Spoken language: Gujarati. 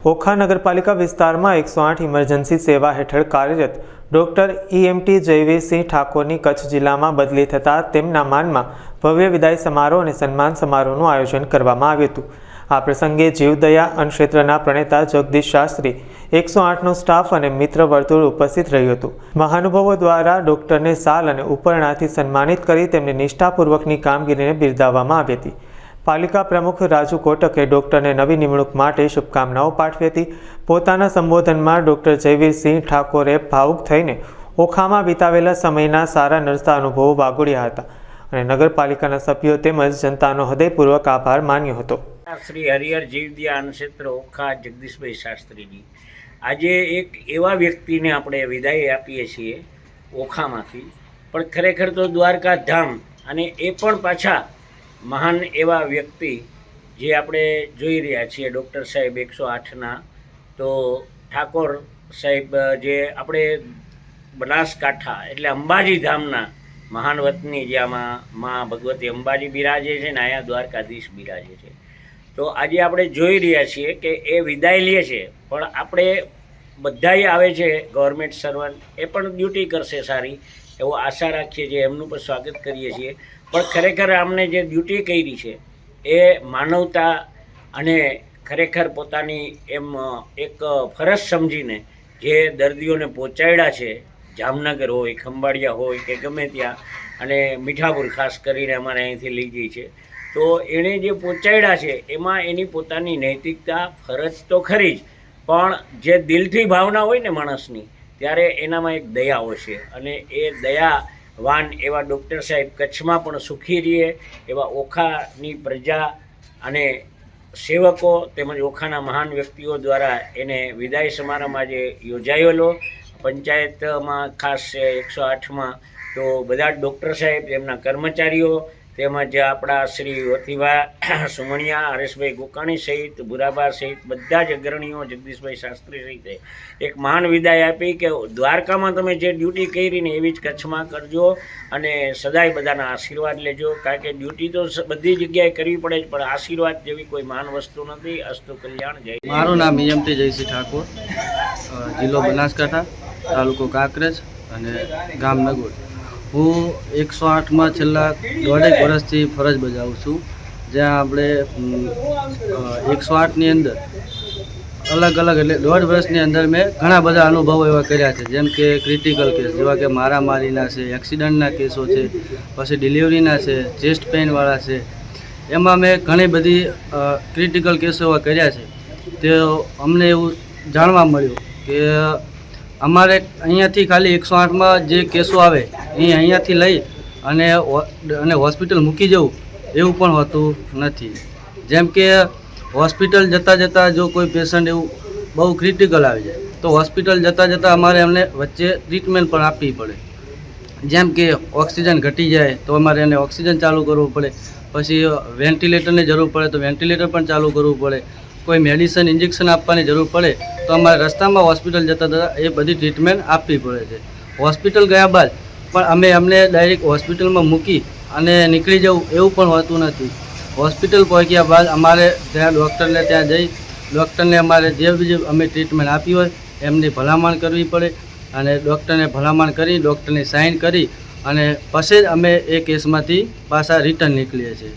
ઓખા નગરપાલિકા વિસ્તારમાં 108 ઇમરજન્સી સેવા હેઠળ કાર્યરત ડોક્ટર EMT જયવીરસિંહ ઠાકોરની કચ્છ જિલ્લામાં બદલી થતાં તેમના માનમાં ભવ્ય વિદાય સમારોહ અને સન્માન સમારોહનું આયોજન કરવામાં આવ્યું હતું। આ પ્રસંગે જીવદયા અન્નક્ષેત્રના પ્રણેતા જગદીશ શાસ્ત્રી, 108નો સ્ટાફ અને મિત્ર વર્તુળ ઉપસ્થિત રહ્યું હતું। મહાનુભાવો દ્વારા ડોક્ટરને શાલ અને ઉપરણાથી સન્માનિત કરી તેમની નિષ્ઠાપૂર્વકની કામગીરીને બિરદાવવામાં આવી હતી। પાલિકા પ્રમુખ રાજુ કોટકે ડોક્ટરને નવી નિમણૂક માટે શુભકામનાઓ પાઠવી હતી। પોતાના સંબોધનમાં ડોક્ટર જયવીરસિંહ ઠાકોરે ભાવુક થઈને ઓખામાં વિતાવેલા સમયના સારા નરસા અનુભવો વાગોળ્યા હતા અને નગરપાલિકાના સભ્યો તેમજ જનતાનો હૃદયપૂર્વક આભાર માન્યો હતો। શ્રી હરિહર જીવદયા અન્નક્ષેત્ર ઓખા જગદીશભાઈ શાસ્ત્રીજી, આજે એક એવા વ્યક્તિને આપણે વિદાય આપીએ છીએ ઓખામાંથી, પણ ખરેખર તો દ્વારકા ધામ અને એ પણ પાછા મહાન એવા વ્યક્તિ જે આપણે જોઈ રહ્યા છીએ ડૉક્ટર સાહેબ 108ના, તો ઠાકોર સાહેબ જે આપણે બનાસકાંઠા એટલે અંબાજી ધામના મહાન વતની, જે આમાં મા ભગવતી અંબાજી બિરાજે છે ને અહીંયા દ્વારકાધીશ બિરાજે છે। તો આજે આપણે જોઈ રહ્યા છીએ કે એ વિદાય લે છે, પણ આપણે બધાય આવે છે ગવર્મેન્ટ સર્વન્ટ, એ પણ ડ્યુટી કરશે સારી એવો આશા રાખીએ છીએ, એમનું પણ સ્વાગત કરીએ છીએ। પણ ખરેખર અમને જે ડ્યુટી કરી છે એ માનવતા અને ખરેખર પોતાની એમ એક ફરજ સમજીને જે દર્દીઓને પહોંચાડ્યા છે, જામનગર હોય, ખંભાળિયા હોય કે ગમે ત્યાં, અને મીઠાપુર ખાસ કરીને અમારે અહીંથી લઈ ગઈ છે, તો એણે જે પહોંચાડ્યા છે એમાં એની પોતાની નૈતિકતા, ફરજ તો ખરી જ, પણ જે દિલથી ભાવના હોય ને માણસની, ત્યારે એનામાં એક દયા હોય છે, અને એ દયાવાન એવા ડૉક્ટર સાહેબ કચ્છમાં પણ સુખી રહે એવા ઓખાની પ્રજા અને સેવકો તેમજ ઓખાના મહાન વ્યક્તિઓ દ્વારા એને વિદાય સમારંભમાં જે યોજાયેલો પંચાયતમાં ખાસ 108માં, તો બધા ડૉક્ટર સાહેબ, એમના કર્મચારીઓ તેમજ આપણા શ્રી વતીભા સુમણિયા, હરેશભાઈ ગોકાણી સહિત, ભુરાબા સહિત બધા જ અગ્રણીઓ, જગદીશભાઈ શાસ્ત્રી સહિત એક મહાન વિદાય આપી કે દ્વારકામાં તમે જે ડ્યુટી કરી ને એવી જ કચ્છમાં કરજો અને સદાય બધાના આશીર્વાદ લેજો, કારણ કે ડ્યુટી તો બધી જગ્યાએ કરવી પડે જ, પણ આશીર્વાદ જેવી કોઈ મહાન વસ્તુ નથી। અસ્તુ કલ્યાણ જય। મારું નામ EMT જયસિંહ ઠાકોર, જિલ્લો બનાસકાંઠા, તાલુકો કાંકરેજ અને ગામ નગોડ। હું 108માં છેલ્લા 1.5 વર્ષથી ફરજ બજાવું છું, જ્યાં આપણે 108ની અંદર અલગ અલગ એટલે 1.5 વર્ષની અંદર મેં ઘણા બધા અનુભવો એવા કર્યા છે, જેમ કે ક્રિટિકલ કેસ જેવા કે મારામારીના છે, એક્સિડન્ટના કેસો છે, પછી ડિલિવરીના છે, ચેસ્ટ પેઇનવાળા છે, એમાં મેં ઘણી બધી ક્રિટિકલ કેસો એવા કર્યા છે। તે અમને એવું જાણવા મળ્યું કે અમારે અહીંયાથી ખાલી 108માં જે કેસો આવે એ અહીંયાથી લઈ અને હોસ્પિટલ મૂકી જવું એવું પણ હોતું નથી। જેમ કે હોસ્પિટલ જતાં જતાં જો કોઈ પેશન્ટ એવું બહુ ક્રિટિકલ આવી જાય તો હોસ્પિટલ જતાં જતાં અમારે એમને વચ્ચે ટ્રીટમેન્ટ પણ આપવી પડે। જેમ કે ઓક્સિજન ઘટી જાય તો અમારે એને ઓક્સિજન ચાલુ કરવું પડે, પછી વેન્ટિલેટરની જરૂર પડે તો વેન્ટિલેટર પણ ચાલુ કરવું પડે, કોઈ મેડિસિન ઇન્જેક્શન આપવાની જરૂર પડે તો અમારે રસ્તામાં હોસ્પિટલ જતાં જતાં એ બધી ટ્રીટમેન્ટ આપવી પડે છે। હોસ્પિટલ ગયા બાદ પણ અમે અમને ડાયરેક્ટ હોસ્પિટલમાં મૂકી અને નીકળી જવું એવું પણ હોતું નથી। હોસ્પિટલ પહોંચ્યા બાદ અમારે ત્યાં ડૉક્ટરને ત્યાં જઈ ડૉક્ટરને અમારે જે બી અમે ટ્રીટમેન્ટ આપી હોય એમની ભલામણ કરવી પડે, અને ડૉક્ટરને ભલામણ કરી ડૉક્ટરની સાઇન કરી અને પછી જ અમે એ કેસમાંથી પાછા રિટર્ન નીકળીએ છીએ।